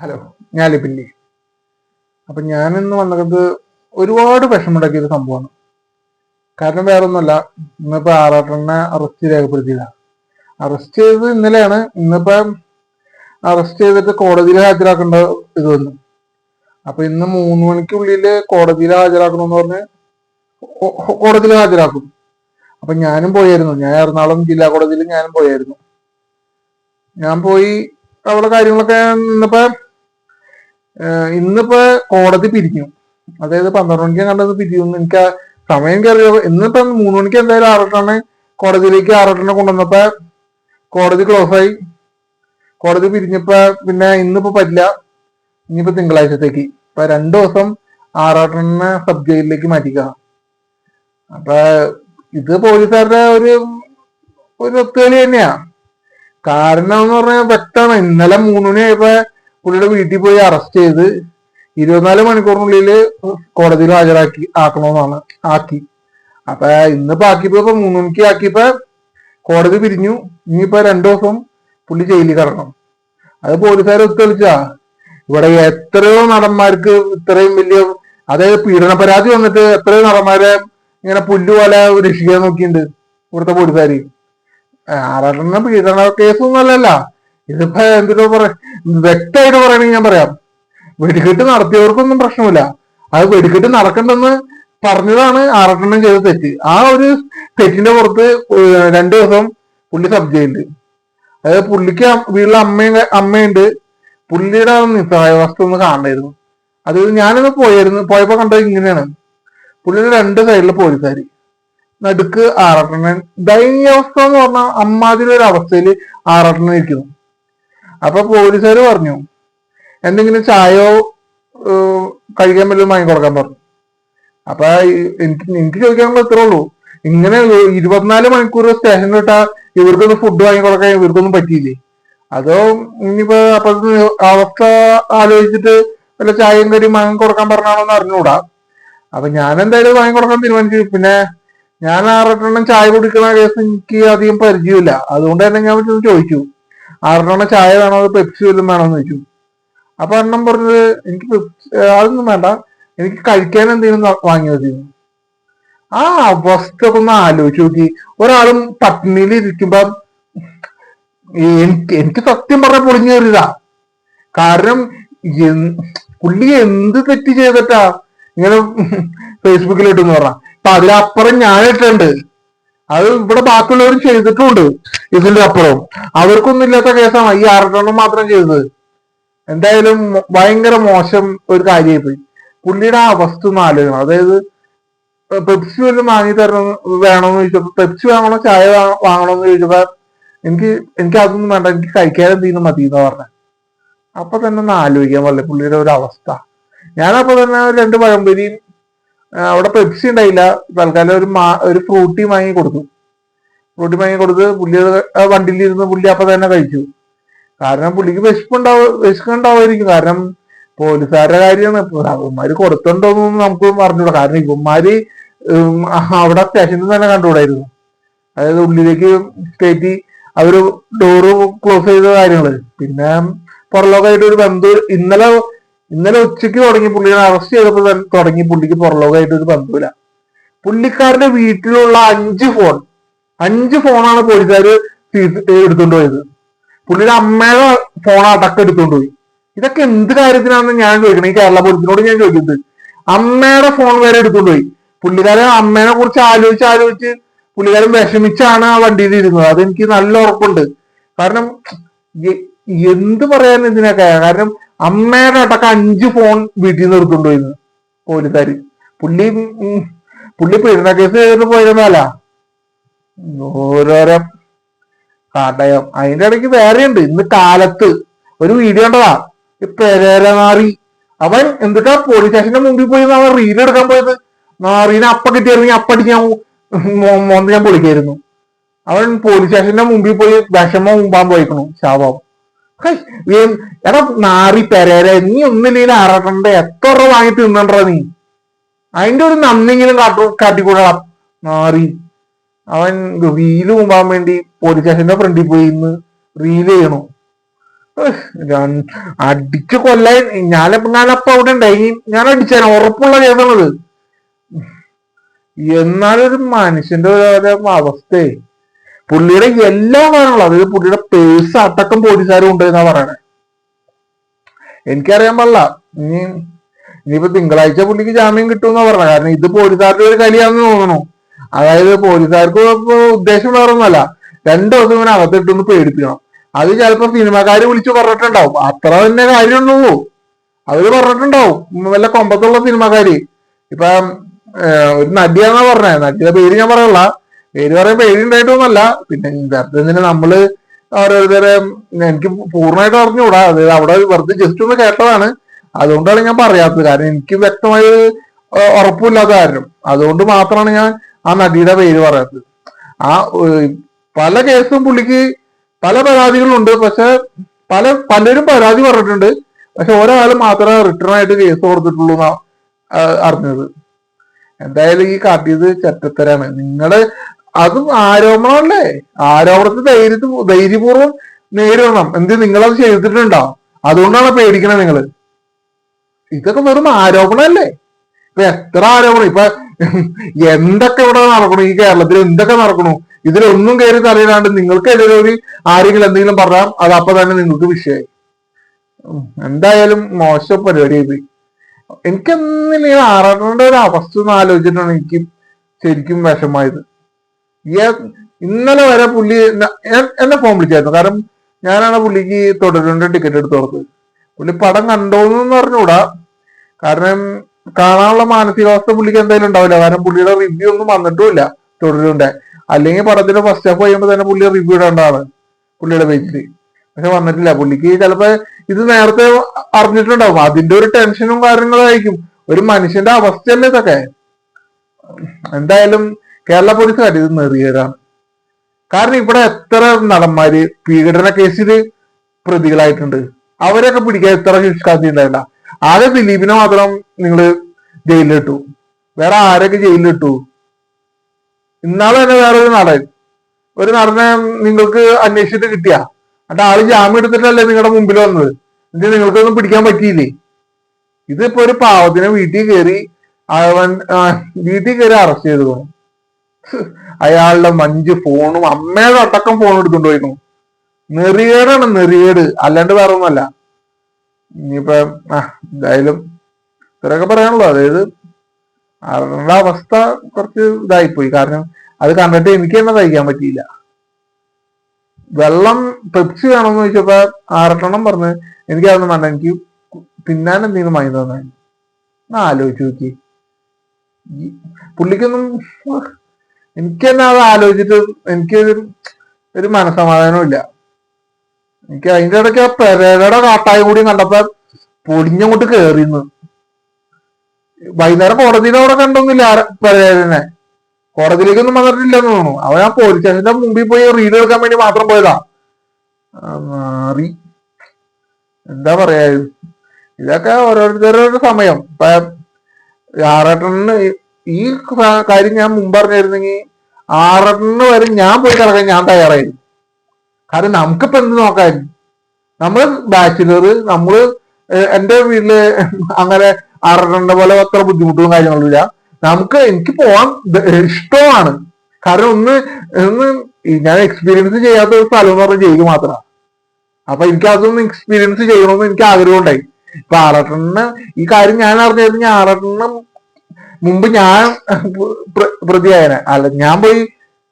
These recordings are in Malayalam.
ഹലോ, ഞാൻ ലിപില്ലേ. അപ്പൊ ഞാനിന്ന് വന്നത് ഒരുപാട് വിഷമുണ്ടാക്കിയ ഒരു സംഭവമാണ്. കാരണം വേറെ ഒന്നുമല്ല, ഇന്നിപ്പോ ആറാട്ടനെ അറസ്റ്റ് രേഖപ്പെടുത്തിയതാ. അറസ്റ്റ് ചെയ്തത് ഇന്നലെയാണ്. ഇന്നിപ്പോ അറസ്റ്റ് ചെയ്തിട്ട് കോടതിയിൽ ഹാജരാക്കേണ്ട ഇത് വന്നു. അപ്പൊ ഇന്ന് 3 മണിക്കുള്ളില് കോടതിയിൽ ഹാജരാക്കണമെന്ന് പറഞ്ഞ് കോടതിയിൽ ഹാജരാക്കും. അപ്പൊ ഞാനും പോയായിരുന്നു. ഞാൻ എറണാകുളം ജില്ലാ കോടതിയിൽ ഞാനും പോയായിരുന്നു. ഞാൻ പോയി അവിടെ കാര്യങ്ങളൊക്കെ ഇന്നിപ്പോ കോടതി പിരിഞ്ഞു. അതായത് 12 മണിക്ക് കണ്ടത് പിരിയുന്നു. എനിക്ക് ആ സമയം കയറിയോ. ഇന്നിപ്പോ 3 മണിക്ക് എന്തായാലും ആറട്ടനെ കോടതിയിലേക്ക് കൊണ്ടുവന്നപ്പോ കോടതി ക്ലോസ് ആയി. കോടതി പിരിഞ്ഞപ്പോ പിന്നെ ഇന്നിപ്പോ പറ്റില്ല, ഇനിയിപ്പോ തിങ്കളാഴ്ചത്തേക്ക്. ഇപ്പൊ 2 ദിവസം ആറാട്ടനെ സബ് ജയിലിലേക്ക് മാറ്റിക്ക. അപ്പൊ ഇത് പോലീസുകാരുടെ ഒരു ഒത്തുകളി തന്നെയാ. കാരണം എന്ന് പറഞ്ഞാൽ വ്യക്തമാണ്. ഇന്നലെ 3 മണിയായപ്പോ പുള്ളിയുടെ വീട്ടിൽ പോയി അറസ്റ്റ് ചെയ്ത് 24 മണിക്കൂറിനുള്ളിൽ കോടതിയിൽ ആക്കണമെന്നാണ് ആക്കി. അപ്പൊ ഇന്നിപ്പോ ആക്കിയപ്പോ 3 മണിക്ക് ആക്കിയപ്പോ കോടതി പിരിഞ്ഞു. ഇനിയിപ്പോ 2 ദിവസം പുള്ളി ജയിലിൽ കിടക്കണം. അത് പോലീസുകാരെ ഒത്തുകളിച്ചാ. ഇവിടെ എത്രയോ നടന്മാർക്ക് ഇത്രയും വലിയ, അതായത് പീഡന പരാതി വന്നിട്ട് എത്രയോ നടന്മാരെ ഇങ്ങനെ പുല്ലുപോലെ രക്ഷിക്കാൻ നോക്കിയിട്ടുണ്ട് ഇവിടുത്തെ പോലീസുകാര്. ആറാട്ടണ്ണ പീഡന കേസൊന്നും അല്ലല്ല. ഇതിപ്പോ എന്തിനോ വ്യക്തമായിട്ട് പറയണെങ്കിൽ ഞാൻ പറയാം, വെടിക്കെട്ട് നടത്തിയവർക്കൊന്നും പ്രശ്നമില്ല. അത് വെടിക്കെട്ട് നടക്കണ്ടെന്ന് പറഞ്ഞതാണ് ആറാട്ടണ്ണൻ ചെയ്ത തെറ്റ്. ആ ഒരു തെറ്റിന്റെ പുറത്ത് 2 ദിവസം പുള്ളി സബ് ജയിലില്. അതായത് പുള്ളിക്ക് വീട്ടിലെ അമ്മയുണ്ട്. പുള്ളിയുടെ നിസ്സഹായാവസ്ഥ ഒന്ന് കാണണമായിരുന്നു. അത് ഞാനൊന്ന് പോയപ്പോ കണ്ടത് ഇങ്ങനെയാണ്. പുള്ളിയുടെ 2 സൈഡിലെ പോലീസുകാര്, നടുക്ക് ആറാട്ടണ്ണൻ. ദയനീയാവസ്ഥ എന്ന് പറഞ്ഞാൽ അമ്മാതിരി ഒരു അവസ്ഥയിൽ ആറാട്ടണ്ണൻ ഇരിക്കുന്നു. അപ്പൊ പോലീസുകാര് പറഞ്ഞു എന്തെങ്കിലും ചായയോ കഴിക്കാൻ വല്ലതും വാങ്ങിക്കൊടുക്കാൻ പറഞ്ഞു. അപ്പൊ എനിക്ക് ചോദിക്കാനുള്ള ഇത്രേ ഉള്ളൂ, ഇങ്ങനെ 24 മണിക്കൂർ സ്റ്റേഷനിലിട്ടാ ഇവർക്കൊന്ന് ഫുഡ് വാങ്ങിക്കൊടുക്കാൻ ഇവർക്കൊന്നും പറ്റിയില്ലേ? അതോ ഇനിയിപ്പോ അപ്പോഴത്തെ അവസ്ഥ ആലോചിച്ചിട്ട് വല്ല ചായയും കടിയും വാങ്ങിക്കൊടുക്കാൻ പറഞ്ഞാണോന്ന് അറിഞ്ഞുകൂടാ. അപ്പൊ ഞാൻ എന്തായാലും വാങ്ങിക്കൊടുക്കാൻ തീരുമാനിച്ചു. പിന്നെ ഞാൻ ആറട്ടെണ്ണം ചായ കുടിക്കുന്ന കേസ് എനിക്ക് അധികം പരിചയമില്ല. അതുകൊണ്ട് തന്നെ ഞാൻ ചോദിച്ചു, ആറട്ടെണ്ണം ചായ വേണോ അത് പെപ്സി വല്ലതും വേണോന്ന് ചോദിച്ചു. അപ്പൊ എണ്ണം പറഞ്ഞത് എനിക്ക് അതൊന്നും വേണ്ട, എനിക്ക് കഴിക്കാൻ എന്തെങ്കിലും വാങ്ങി മതിയെന്ന്. ആ അവസ്ഥ ഒന്ന് ആലോചിച്ച് നോക്കി. ഒരാളും പട്ടിണിയിൽ ഇരിക്കുമ്പോ എനിക്ക് സത്യം പറഞ്ഞ പൊളിഞ്ഞു കയറിയതാ. കാരണം പുള്ളി എന്ത് തെറ്റ് ചെയ്തിട്ടാ ഇങ്ങനെ ഫേസ്ബുക്കിൽ ഇട്ടെന്ന് പറഞ്ഞ. അപ്പൊ അതിലപ്പുറം ഞാൻ ഇട്ടുണ്ട്, അത് ഇവിടെ ബാക്കിയുള്ളവരും ചെയ്തിട്ടുമുണ്ട്. ഇതിന്റെ അപ്പുറം അവർക്കൊന്നും ഇല്ലാത്ത കേസാണ് ഈ ആറട്ടെണ്ണം മാത്രം ചെയ്തത്. എന്തായാലും ഭയങ്കര മോശം ഒരു കാര്യമായി പോയി. പുള്ളിയുടെ ആ അവസ്ഥ ഒന്ന് ആലോചിക്കണം. അതായത് പെപ്സി വല്ലതും വാങ്ങി തരണം വേണമെന്ന് ചോദിച്ചപ്പോ, പെപ്സി വാങ്ങണോ ചായ വാങ്ങണോന്ന് ചോദിച്ചപ്പോ എനിക്ക് അതൊന്നും വേണ്ട, എനിക്ക് കഴിക്കാൻ എന്തെങ്കിലും മതി എന്ന് പറഞ്ഞ. അപ്പൊ തന്നെ ഒന്ന് ആലോചിക്കാൻ പാടില്ല പുള്ളിയുടെ ഒരു അവസ്ഥ. ഞാനപ്പോ തന്നെ 2 പഴംപൊരിയും, അവിടെ പെപ്സി ഉണ്ടായില്ല, തൽക്കാലം ഒരു ഫ്രൂട്ടി വാങ്ങി കൊടുത്തു. പുള്ളി വണ്ടിയിലിരുന്ന് പുള്ളി അപ്പൊ തന്നെ കഴിച്ചു. കാരണം പുള്ളിക്ക് വിശക്കുണ്ടാവുമായിരിക്കും. കാരണം പോലീസുകാരുടെ കാര്യമാണ്. ഇവന്മാര് കൊടുത്തുണ്ടോന്നൊന്നും നമുക്ക് പറഞ്ഞൂടാ. കാരണം ഇവന്മാര് അവിടെ സ്റ്റേഷനിൽ തന്നെ കണ്ടുകൂടായിരുന്നു. അതായത് ഉള്ളിലേക്ക് കയറ്റി അവര് ഡോറ് ക്ലോസ് ചെയ്ത കാര്യങ്ങള്. പിന്നെ പുറലോകമായിട്ട് ഒരു ബന്ധു ഇന്നലെ ഉച്ചയ്ക്ക് തുടങ്ങി, പുള്ളിയെ അറസ്റ്റ് ചെയ്തപ്പോൾ തുടങ്ങി പുള്ളിക്ക് പുറലോകമായിട്ട് ഒരു ബന്ധമില്ല. പുള്ളിക്കാരന്റെ വീട്ടിലുള്ള 5 ഫോണാണ് പോലീസുകാര് എടുത്തുകൊണ്ട് പോയത്. പുള്ളിയുടെ അമ്മയുടെ ഫോൺ അടക്കം എടുത്തുകൊണ്ട് പോയി. ഇതൊക്കെ എന്ത് കാര്യത്തിനാണെന്ന് ഞാൻ ചോദിക്കണം. ഈ കേരള പോലീസിനോട് ഞാൻ ചോദിക്കുന്നത്. അമ്മയുടെ ഫോൺ വരെ എടുത്തുകൊണ്ട് പോയി. പുള്ളിക്കാരൻ അമ്മേനെ കുറിച്ച് ആലോചിച്ച് പുള്ളിക്കാരൻ വിഷമിച്ചാണ് ആ വണ്ടിയിൽ ഇരുന്നത്. അതെനിക്ക് നല്ല ഉറപ്പുണ്ട്. കാരണം എന്ത് പറയാനും ഇതിനൊക്കെ. കാരണം അമ്മയുടെ അടക്കം 5 ഫോൺ വീട്ടിൽ നിന്ന് എടുത്തുകൊണ്ട് പോയിരുന്നു പോലീസുകാര്. പുള്ളി പീഡന കേസ് ചെയ്തിട്ട് പോയിരുന്നല്ല, ഓരോരോ കാട്ടയം. അതിന്റെ ഇടയ്ക്ക് വേറെയുണ്ട്. ഇന്ന് കാലത്ത് ഒരു വീഡിയോ ഉണ്ടതാ, പെരേര നാറി. അവൻ എന്തിട്ടാ പോലീസ് സ്റ്റേഷന്റെ മുമ്പിൽ പോയി അവൻ റീൽ എടുക്കാൻ പോയത്. നാറീനെ അപ്പ കിട്ടിയായിരുന്നെങ്കിൽ അപ്പടിക്കാൻ മോന്ത് ഞാൻ പൊളിക്കായിരുന്നു. അവൻ പോലീസ് സ്റ്റേഷന്റെ മുമ്പിൽ പോയി വിഷമം മുമ്പാൻ പോയിക്കണു. ശാപം. എടാ നാറി പെരേര, നീ ഒന്നില്ലെങ്കിൽ ആറാട്ടണ്ട എത്ര രൂപ വാങ്ങി തിന്നണ്ടാ നീ? അതിന്റെ ഒരു നന്ദിങ്കിലും കാട്ടിക്കൂടാ നാറി. അവൻ റീല് മുമ്പാൻ വേണ്ടി പോലീസ് സ്റ്റേഷന്റെ ഫ്രണ്ടിൽ പോയി ഇന്ന് റീല് ചെയ്യണു. അടിച്ചു കൊല്ലാൻ ഞാനപ്പ അവിടെ ഉണ്ടായി, ഞാൻ അടിച്ചാൽ ഉറപ്പുള്ള കേസണത്. എന്നാലൊരു മനുഷ്യന്റെ ഒരു അവസ്ഥയെ, പുള്ളിയുടെ എല്ലാ കാര്യങ്ങളും, അതായത് പുള്ളിയുടെ പേഴ്സ് അടക്കം പോലീസുകാരും ഉണ്ട് എന്നാ പറയണേ. എനിക്കറിയാൻ പാടില്ല, ഇനിയിപ്പോ തിങ്കളാഴ്ച പുള്ളിക്ക് ജാമ്യം കിട്ടുമെന്നാ പറഞ്ഞത്. കാരണം ഇത് പോലീസുകാരുടെ ഒരു കളിയാണെന്ന് തോന്നുന്നു. അതായത് പോലീസുകാർക്ക് ഉദ്ദേശം വേറൊന്നുമല്ല, 2 ദിവസം ഇവനെ അകത്തിട്ടൊന്ന് പേടിപ്പിക്കണം. അത് ചിലപ്പോ സിനിമക്കാര് വിളിച്ചു പറഞ്ഞിട്ടുണ്ടാവും, അത്ര തന്നെ കാര്യമുള്ളൂ. അവര് പറഞ്ഞിട്ടുണ്ടാവും, വല്ല കൊമ്പത്തുള്ള സിനിമക്കാര്. ഇപ്പൊ ഒരു നടിയാന്നാ പറഞ്ഞേ, നടിയുടെ പേര് ഞാൻ പറയല്ല, പേര് പറയാൻ പേര് ഉണ്ടായിട്ടൊന്നുമല്ല. പിന്നെ വെറുതെ നമ്മള് ഓരോരുത്തരെ എനിക്ക് പൂർണ്ണമായിട്ട് അറിഞ്ഞുകൂടാ, അത് അവിടെ വെറുതെ ജസ്റ്റ് ഒന്ന് കേട്ടതാണ്. അതുകൊണ്ടാണ് ഞാൻ പറയാത്തത്. കാരണം എനിക്ക് വ്യക്തമായി ഉറപ്പില്ലാത്ത കാരണം, അതുകൊണ്ട് മാത്രമാണ് ഞാൻ ആ നടിയുടെ പേര് പറയാത്തത്. ആ പല കേസും പുള്ളിക്ക് പല പരാതികളുണ്ട്. പക്ഷെ പലരും പരാതി പറഞ്ഞിട്ടുണ്ട്. പക്ഷെ ഒരാൾ മാത്രമേ റിട്ടേൺ ആയിട്ട് കേസ് കൊടുത്തിട്ടുള്ളൂ എന്നാ അറിഞ്ഞത്. എന്തായാലും ഈ കാട്ടിയത് ചെറ്റത്തരാണ്. നിങ്ങള് അതും ആരോപണമല്ലേ, ആരോപണത്തിന് ധൈര്യപൂർവ്വം നേരിടണം. നിങ്ങളത് ചെയ്തിട്ടുണ്ടോ? അതുകൊണ്ടാണ് പേടിക്കണേ നിങ്ങള്. ഇതൊക്കെ വെറും ആരോപണമല്ലേ. ഇപ്പൊ എത്ര ആരോപണം, ഇപ്പൊ എന്തൊക്കെ ഇവിടെ നടക്കണു ഈ കേരളത്തിൽ, എന്തൊക്കെ നടക്കണു. ഇതിലൊന്നും കയറി തലയിലാണ്ട് നിങ്ങൾക്കെതിരെ ഒരു ആരെങ്കിലും എന്തെങ്കിലും പറഞ്ഞാൽ അത് അപ്പൊ തന്നെ നിങ്ങൾക്ക് വിഷയമായി. എന്തായാലും മോശം പരിപാടിയായി. എനിക്കെന്നില്ല ഈ ആറാട്ടന്റെ ഒരു അവസ്ഥ ഒന്ന് ആലോചിച്ചിട്ടാണ് എനിക്ക് ശരിക്കും വിഷമായത്. ഇന്നലെ വരെ പുള്ളി എന്നെ ഫോൺ വിളിച്ചായിരുന്നു. കാരണം ഞാനാണ് പുള്ളിക്ക് തുടരുന്ന ടിക്കറ്റ് എടുത്ത് കൊടുത്തത്. പുള്ളി പടം കണ്ടോന്ന് പറഞ്ഞുകൂടാ, കാരണം കാണാനുള്ള മാനസികാവസ്ഥ പുള്ളിക്ക് എന്തായാലും ഉണ്ടാവില്ല. കാരണം പുള്ളിയുടെ റിവ്യൂ ഒന്നും വന്നിട്ടുമില്ല തുടരുണ്ട്. അല്ലെങ്കിൽ പടത്തിന്റെ ഫസ്റ്റ് ഹാഫ് കഴിയുമ്പോൾ തന്നെ പുള്ളി റിവ്യൂ ഇടേണ്ടതാണ് പുള്ളിയുടെ പേജിൽ. പക്ഷെ വന്നിട്ടില്ല. പുള്ളിക്ക് ചിലപ്പോ ഇത് നേരത്തെ അറിഞ്ഞിട്ടുണ്ടാവും, അതിന്റെ ഒരു ടെൻഷനും കാര്യങ്ങളും ആയിരിക്കും. ഒരു മനുഷ്യന്റെ അവസ്ഥയല്ലേ ഇതൊക്കെ. എന്തായാലും കേരള പോലീസുകാർ ഇത് നെറിയേടാണ്. കാരണം ഇവിടെ എത്ര നടന്മാര് പീഡന കേസിൽ പ്രതികളായിട്ടുണ്ട്, അവരൊക്കെ പിടിക്കാൻ എത്ര ശിക്ഷാന്തി ഉണ്ടായില്ല. ആകെ ദിലീപിനെ മാത്രം നിങ്ങള് ജയിലിലിട്ടു, വേറെ ആരൊക്കെ ജയിലിലിട്ടു? ഇന്നാളെ തന്നെ വേറെ ഒരു നടനെ നിങ്ങൾക്ക് അന്വേഷിച്ചിട്ട് കിട്ടിയ, എന്നിട്ട് ആള് ജാമ്യം എടുത്തിട്ടല്ലേ നിങ്ങളുടെ മുമ്പിൽ വന്നത്. എന്നിട്ട് നിങ്ങൾക്കൊന്നും പിടിക്കാൻ പറ്റിയില്ലേ? ഇതിപ്പോ ഒരു പാവത്തിനെ വീട്ടിൽ കയറി അറസ്റ്റ് ചെയ്തു. അയാളുടെ 5 ഫോണും അമ്മയുടെ അടക്കം ഫോൺ എടുത്തുകൊണ്ട് പോയിരുന്നു. നെറിയേടാണ്, നെറിയേട്, അല്ലാണ്ട് വേറെ ഒന്നുമല്ല. ഇനിയിപ്പോ എന്തായാലും ഇത്രയൊക്കെ പറയാനുള്ളൂ. അതായത് അവരുടെ അവസ്ഥ കുറച്ച് ഇതായിപ്പോയി. കാരണം അത് കണ്ടിട്ട് എനിക്ക് തന്നെ തയ്ക്കാൻ പറ്റിയില്ല. വെള്ളം പെപ്സി വേണമെന്ന് ചോദിച്ചപ്പോ 6 പറഞ്ഞ് എനിക്കതൊന്നും വേണ്ട, എനിക്ക് തിന്നാൻ എന്തെങ്കിലും വാങ്ങി തന്നെ. ആലോചിച്ച് നോക്കി, പുള്ളിക്കൊന്നും എനിക്ക് തന്നെ അത് ആലോചിച്ചിട്ട് എനിക്ക് ഒരു മനസമാധാനവും ഇല്ല. എനിക്ക് അതിന്റെ ഇടയ്ക്ക് ആ പെരേരയുടെ കാട്ടായ കൂടി കണ്ടപ്പോ പൊടിഞ്ഞങ്ങോട്ട് കേറിന്ന്. വൈകുന്നേരം കോടതിയുടെ അവിടെ കണ്ടൊന്നുമില്ല പെരേരനെ, കോടതിയിലേക്കൊന്നും വന്നിട്ടില്ലെന്ന് തോന്നുന്നു. അവൻ ആ പോലീസ് സ്റ്റേഷന്റെ മുമ്പിൽ പോയി റീൽ എടുക്കാൻ വേണ്ടി മാത്രം പോയതാ. മാറി എന്താ പറയാ, ഇതൊക്കെ ഓരോരുത്തരുടെ സമയം. ഇപ്പൊ ആറേട്ടന് ഈ കാര്യം ഞാൻ മുമ്പ് പറഞ്ഞിരുന്നെങ്കിൽ 6 വരെ ഞാൻ പോയി കിടക്കാൻ ഞാൻ തയ്യാറായിരുന്നു. കാരണം നമുക്കിപ്പോ എന്ത് നോക്കാൻ, നമ്മള് ബാച്ചിലർ, നമ്മള് എന്റെ വീട്ടില് അങ്ങനെ 6 പോലെ അത്ര ബുദ്ധിമുട്ടും കാര്യങ്ങളും ഇല്ല. എനിക്ക് പോവാൻ ഇഷ്ടമാണ്. കാരണം ഒന്ന് ഞാൻ എക്സ്പീരിയൻസ് ചെയ്യാത്ത ഒരു സ്ഥലം എന്ന് പറഞ്ഞാൽ ജയില് മാത്രമാണ്. അപ്പൊ എനിക്ക് അതൊന്ന് എക്സ്പീരിയൻസ് ചെയ്യണമെന്ന് എനിക്ക് ആഗ്രഹം ഉണ്ടായി. ഇപ്പൊ ഈ കാര്യം ഞാൻ അറിഞ്ഞായിരുന്നു, 6 മുമ്പ് ഞാൻ പ്രതിയായനെ, അല്ല ഞാൻ പോയി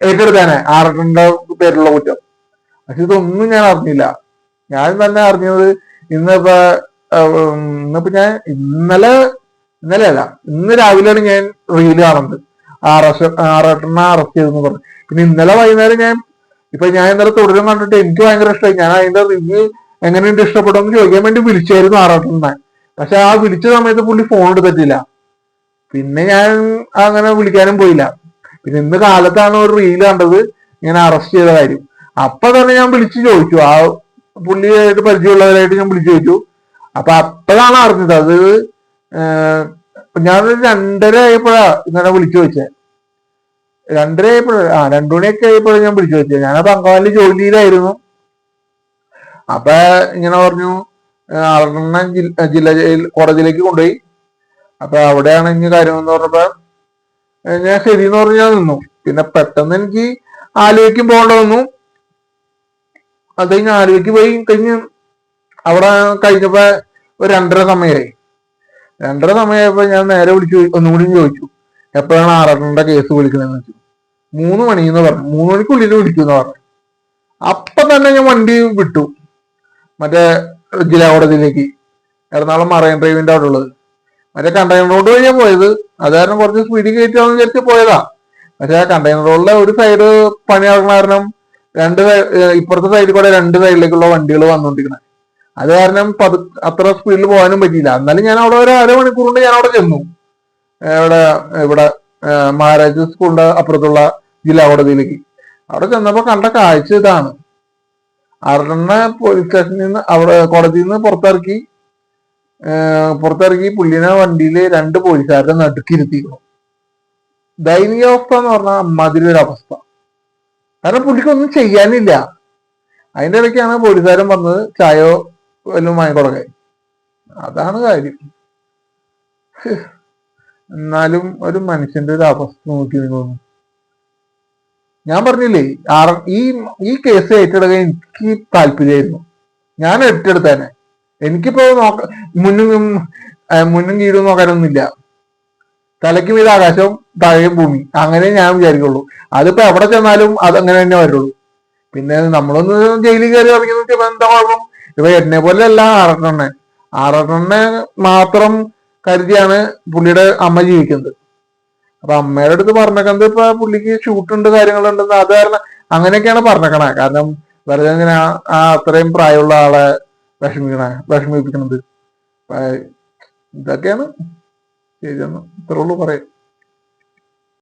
ഏറ്റെടുത്തേനെ 6 പേരുള്ള കുറ്റം. പക്ഷെ ഇതൊന്നും ഞാൻ അറിഞ്ഞില്ല. ഞാൻ തന്നെ അറിഞ്ഞത് ഇന്നിപ്പോ ഞാൻ ഇന്നലെ അല്ല, ഇന്ന് രാവിലെയാണ് ഞാൻ റീല് കാണുന്നത്. 6 അറസ്റ്റ് ചെയ്തെന്ന് പറഞ്ഞു. പിന്നെ ഇന്നലെ വൈകുന്നേരം ഞാൻ ഇന്നലെ തുടരും കണ്ടിട്ട് എനിക്ക് ഭയങ്കര ഇഷ്ടമായി. ഞാൻ അതിന്റെ റിവ്യൂ എങ്ങനെയുണ്ട്, ഇഷ്ടപ്പെട്ടെന്ന് ചോദിക്കാൻ വേണ്ടി വിളിച്ചായിരുന്നു 6 പക്ഷെ ആ വിളിച്ച സമയത്ത് പുള്ളി ഫോൺ എടുത്തിട്ടില്ല. പിന്നെ ഞാൻ അങ്ങനെ വിളിക്കാനും പോയില്ല. പിന്നെ ഇന്ന് കാലത്താണ് ഒരു റീല് കണ്ടത് ഇങ്ങനെ അറസ്റ്റ് ചെയ്ത കാര്യം. അപ്പൊ തന്നെ ഞാൻ വിളിച്ചു ചോദിച്ചു, ആ പുള്ളിയായിട്ട് പരിചയമുള്ളവരായിട്ട് ഞാൻ വിളിച്ചു ചോദിച്ചു. അപ്പൊ അപ്പോഴാണ് അറിഞ്ഞത്. അത് ഞാനൊരു 2:30 ആയപ്പോഴാ ഇങ്ങനെ വിളിച്ചു ചോദിച്ചേ. 2:30 ആയപ്പോഴാ 2 മണിയൊക്കെ ആയപ്പോഴാണ് ഞാൻ വിളിച്ചു ചോദിച്ചത്. ഞാനത് അങ്കമാലി ജോലിയിലായിരുന്നു. അപ്പൊ ഇങ്ങനെ പറഞ്ഞു, ആറെണ്ണം ജില്ലാ കോടതിയിലേക്ക് കൊണ്ടുപോയി. അപ്പൊ അവിടെയാണ് ഇനി കാര്യം എന്ന് പറഞ്ഞപ്പോ ഞാൻ ശരിയെന്ന് പറഞ്ഞ് ഞാൻ നിന്നു. പിന്നെ പെട്ടെന്ന് എനിക്ക് ആലുവയ്ക്കും പോകേണ്ട വന്നു. അത് കഴിഞ്ഞ് ആലുവയ്ക്ക് പോയി കഴിഞ്ഞ് അവിടെ കഴിഞ്ഞപ്പോ ഒരു 2:30 സമയമായി. 2:30 സമയമായപ്പോ ഞാൻ നേരെ വിളിച്ചു, ഒന്നുകൂടി ചോദിച്ചു എപ്പോഴാണ് ആറെണ്ണന്റെ കേസ് വിളിക്കണമെന്ന് വെച്ചു. 3 മണിന്ന് പറഞ്ഞു. 3 മണിക്കുള്ളിൽ വിളിക്കുമെന്ന് പറഞ്ഞു. അപ്പൊ തന്നെ ഞാൻ വണ്ടി വിട്ടു, മറ്റേ ജില്ലാ കോടതിയിലേക്ക്, എറണാകുളം മറൈൻ ഡ്രൈവിന്റെ അവിടെ ഉള്ളത്. മറ്റേ കണ്ടെയ്നർ റോഡ് വഴിയാണ് പോയത്. അത് കാരണം കുറച്ച് സ്പീഡിൽ കയറ്റാന്ന് വിചാരിച്ച് പോയതാ. പക്ഷെ ആ കണ്ടെയ്നർ റോഡിലെ ഒരു സൈഡ് പണി നടക്കുന്ന കാരണം ഇപ്പുറത്തെ സൈഡിൽ കൂടെ 2 സൈഡിലേക്കുള്ള വണ്ടികൾ വന്നുകൊണ്ടിരിക്കുന്നത്. അത് കാരണം അത്ര സ്പീഡിൽ പോകാനും പറ്റിയില്ല. എന്നാലും ഞാൻ അവിടെ ഒരു 1/2 മണിക്കൂർ കൊണ്ട് ഞാൻ അവിടെ ചെന്നു. ഇവിടെ മഹാരാജ് സ്കൂളിന്റെ അപ്പുറത്തുള്ള ജില്ലാ കോടതിയിലേക്ക്. അവിടെ ചെന്നപ്പോ കണ്ട കാഴ്ച ഇതാണ്. ആറെണ്ണ പോലീസ് സ്റ്റേഷനിൽ നിന്ന്, അവിടെ കോടതിയിൽ നിന്ന് പുറത്തിറക്കി പുള്ളിനെ വണ്ടിയിൽ 2 പോലീസുകാരുടെ നടുക്കിരുത്തിയിരുന്നു. ദയനീയാവസ്ഥ എന്ന് പറഞ്ഞാൽ അമ്മാതിരി ഒരു അവസ്ഥ. കാരണം പുള്ളിക്കൊന്നും ചെയ്യാനില്ല. അതിന്റെ ഇടയ്ക്കാണ് പോലീസുകാരൻ പറഞ്ഞത് ചായോ വല്ലതും വാങ്ങിക്കൊടുക്കാൻ. അതാണ് കാര്യം. എന്നാലും ഒരു മനുഷ്യന്റെ ഒരു അവസ്ഥ നോക്കി തോന്നുന്നു. ഞാൻ പറഞ്ഞില്ലേ, ഈ കേസ് ഏറ്റെടുക്കാൻ എനിക്ക് താല്പര്യമായിരുന്നു. ഞാൻ ഏറ്റെടുത്തേനെ. എനിക്കിപ്പോ മുന്നും കീഴും നോക്കാനൊന്നുമില്ല. തലയ്ക്ക് മീത് ആകാശവും താഴെയും ഭൂമി, അങ്ങനെ ഞാൻ വിചാരിക്കുള്ളൂ. അതിപ്പോ എവിടെ ചെന്നാലും അതങ്ങനെ തന്നെ വരുള്ളൂ. പിന്നെ നമ്മളൊന്ന് ജയിലിൽ കയറി ഇറങ്ങിയെന്ന് വെച്ചാൽ എന്താ കുഴപ്പം? ഇപ്പൊ എന്നെ പോലെ അല്ല ആറെണ്ണനെ മാത്രം കരുതിയാണ് പുള്ളിയുടെ അമ്മ ജീവിക്കുന്നത്. അപ്പൊ അമ്മയുടെ അടുത്ത് പറഞ്ഞേക്കുന്നത് ഇപ്പൊ പുള്ളിക്ക് ഷൂട്ടുണ്ട്, കാര്യങ്ങളുണ്ടെന്ന്. അത് കാരണം അങ്ങനെയൊക്കെയാണ് പറഞ്ഞേക്കണേ. കാരണം വെറുതെ ഇങ്ങനെ അത്രയും പ്രായമുള്ള ആളെ വിഷമിപ്പിക്കണത്. ഇതൊക്കെയാണ് ശരിയെന്ന് ഇത്രേ ഉള്ളൂ പറയാം.